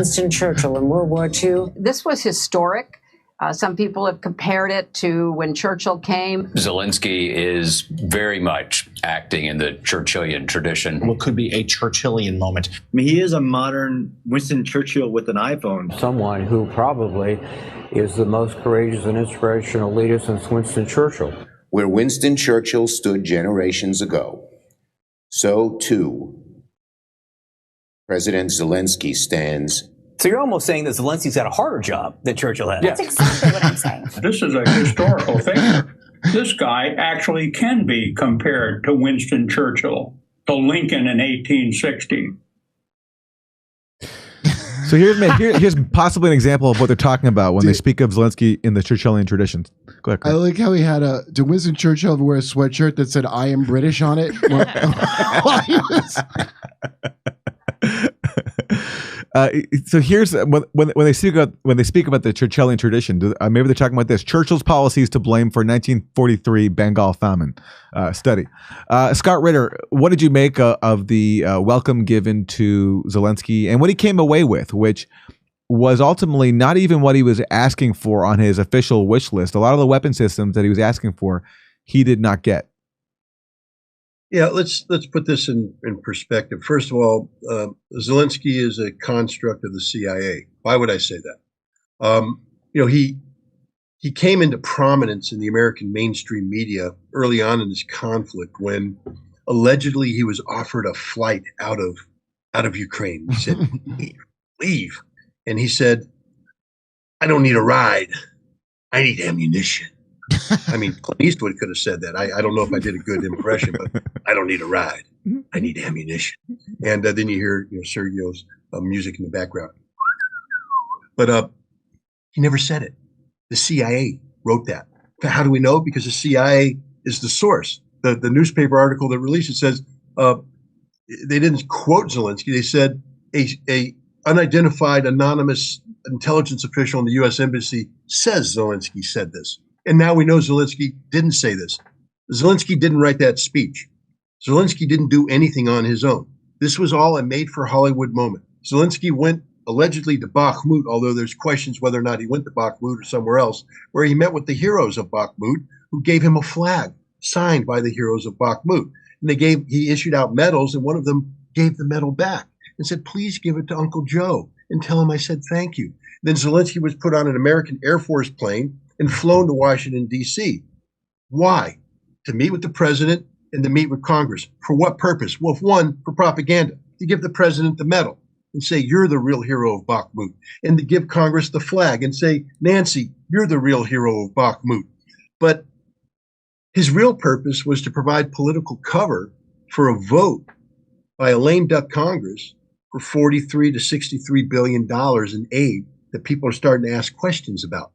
Winston Churchill in World War II? This was historic. Some people have compared it to when Churchill came. Zelensky is very much acting in the Churchillian tradition. What could be a Churchillian moment? I mean, he is a modern Winston Churchill with an iPhone. Someone who probably is the most courageous and inspirational leader since Winston Churchill. Where Winston Churchill stood generations ago, so too President Zelensky stands. So you're almost saying that Zelensky's got a harder job than Churchill had. That's exactly what I'm saying. This is a historical figure. This guy actually can be compared to Winston Churchill, to Lincoln in 1860. So here's possibly an example of what they're talking about when they speak of Zelensky in the Churchillian tradition. Go ahead, Chris. I like how he had did Winston Churchill ever wear a sweatshirt that said "I am British" on it? While he was... So here's when they speak about the Churchillian tradition. Maybe they're talking about this: Churchill's policies to blame for 1943 Bengal famine study. Scott Ritter, what did you make of the welcome given to Zelensky and what he came away with, which was ultimately not even what he was asking for on his official wish list? A lot of the weapon systems that he was asking for, he did not get. Yeah, let's put this in perspective. First of all, Zelensky is a construct of the CIA. Why would I say that? He came into prominence in the American mainstream media early on in this conflict when allegedly he was offered a flight out of Ukraine. He said, leave. And he said, I don't need a ride. I need ammunition. I mean, Clint Eastwood could have said that. I don't know if I did a good impression, but I don't need a ride. I need ammunition. And then you hear Sergio's music in the background. But he never said it. The CIA wrote that. How do we know? Because the CIA is the source. The newspaper article that released it says they didn't quote Zelensky. They said a unidentified anonymous intelligence official in the U.S. Embassy says Zelensky said this. And now we know Zelensky didn't say this. Zelensky didn't write that speech. Zelensky didn't do anything on his own. This was all a made-for-Hollywood moment. Zelensky went allegedly to Bakhmut, although there's questions whether or not he went to Bakhmut or somewhere else, where he met with the heroes of Bakhmut, who gave him a flag signed by the heroes of Bakhmut. And he issued out medals, and one of them gave the medal back and said, please give it to Uncle Joe and tell him I said thank you. Then Zelensky was put on an American Air Force plane and flown to Washington, D.C. Why? To meet with the president and to meet with Congress. For what purpose? Well, one, for propaganda, to give the president the medal and say, you're the real hero of Bakhmut, and to give Congress the flag and say, Nancy, you're the real hero of Bakhmut. But his real purpose was to provide political cover for a vote by a lame duck Congress for $43 to $63 billion in aid that people are starting to ask questions about.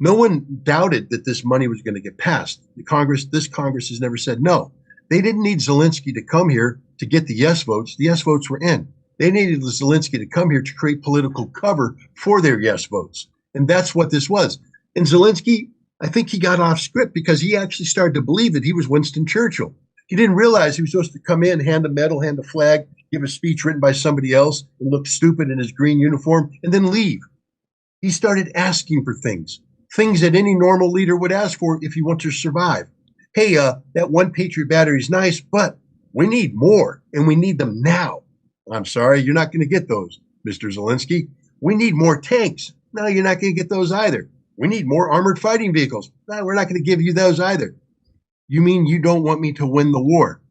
No one doubted that this money was going to get passed. This Congress has never said no. They didn't need Zelensky to come here to get the yes votes. The yes votes were in. They needed Zelensky to come here to create political cover for their yes votes. And that's what this was. And Zelensky, I think he got off script because he actually started to believe that he was Winston Churchill. He didn't realize he was supposed to come in, hand a medal, hand a flag, give a speech written by somebody else, and look stupid in his green uniform, and then leave. He started asking for things that any normal leader would ask for if he wants to survive. Hey, that one Patriot battery is nice, but we need more, and we need them now. I'm sorry, you're not going to get those, Mr. Zelensky. We need more tanks. No, you're not going to get those either. We need more armored fighting vehicles. No, we're not going to give you those either. You mean you don't want me to win the war?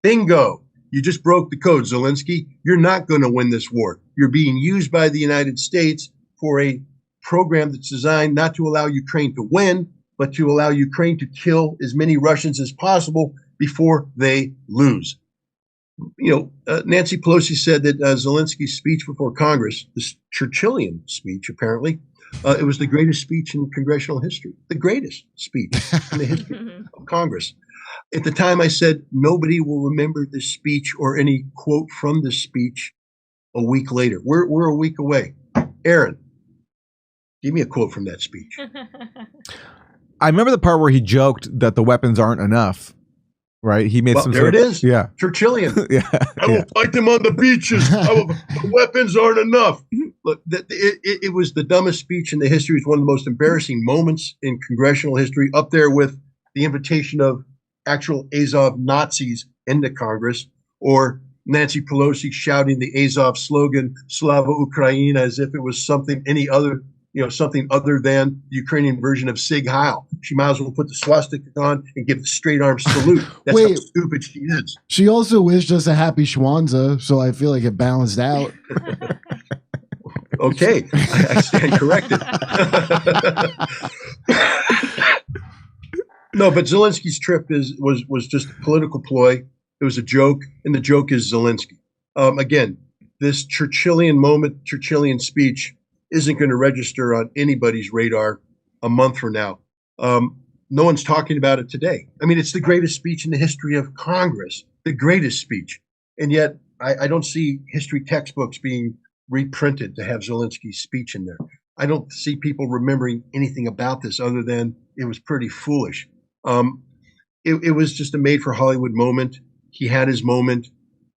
Bingo. You just broke the code, Zelensky. You're not going to win this war. You're being used by the United States for a program that's designed not to allow Ukraine to win, but to allow Ukraine to kill as many Russians as possible before they lose. Nancy Pelosi said that Zelensky's speech before Congress, this Churchillian speech, apparently, it was the greatest speech in congressional history, the greatest speech in the history of Congress. At the time, I said, nobody will remember this speech or any quote from this speech a week later. We're a week away. Aaron, give me a quote from that speech. I remember the part where he joked that the weapons aren't enough, right? He made some there sort it of, is. Yeah. Churchillian. Yeah. I will fight them on the beaches. The weapons aren't enough. look, it was the dumbest speech in the history. It's one of the most embarrassing moments in congressional history, up there with the invitation of actual Azov Nazis into Congress, or Nancy Pelosi shouting the Azov slogan, Slava Ukraina, as if it was something something other than the Ukrainian version of Sig Heil. She might as well put the swastika on and give the straight arm salute. That's how stupid she is. She also wished us a happy Schwanza, so I feel like it balanced out. Okay, I stand corrected. No, but Zelensky's trip was just a political ploy. It was a joke, and the joke is Zelensky. Again, this Churchillian moment, Churchillian speech isn't going to register on anybody's radar a month from now. No one's talking about it today. I mean, it's the greatest speech in the history of Congress, the greatest speech. And yet I don't see history textbooks being reprinted to have Zelensky's speech in there. I don't see people remembering anything about this other than it was pretty foolish. It was just a made for Hollywood moment. He had his moment.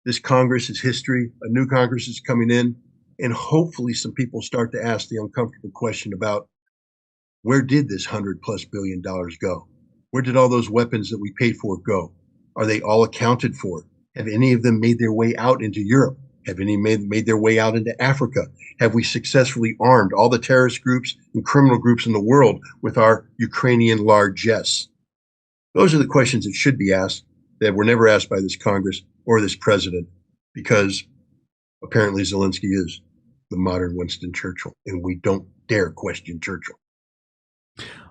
This Congress is history. A new Congress is coming in. And hopefully some people start to ask the uncomfortable question about, where did this $100+ billion go? Where did all those weapons that we paid for go? Are they all accounted for? Have any of them made their way out into Europe? Have any made their way out into Africa? Have we successfully armed all the terrorist groups and criminal groups in the world with our Ukrainian largesse? Those are the questions that should be asked, that were never asked by this Congress or this president, because apparently Zelensky is the modern Winston Churchill, and we don't dare question Churchill.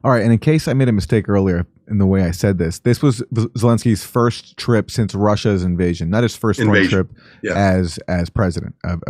All right, and in case I made a mistake earlier in the way I said this was Zelensky's first trip since Russia's invasion, not his first foreign trip as president of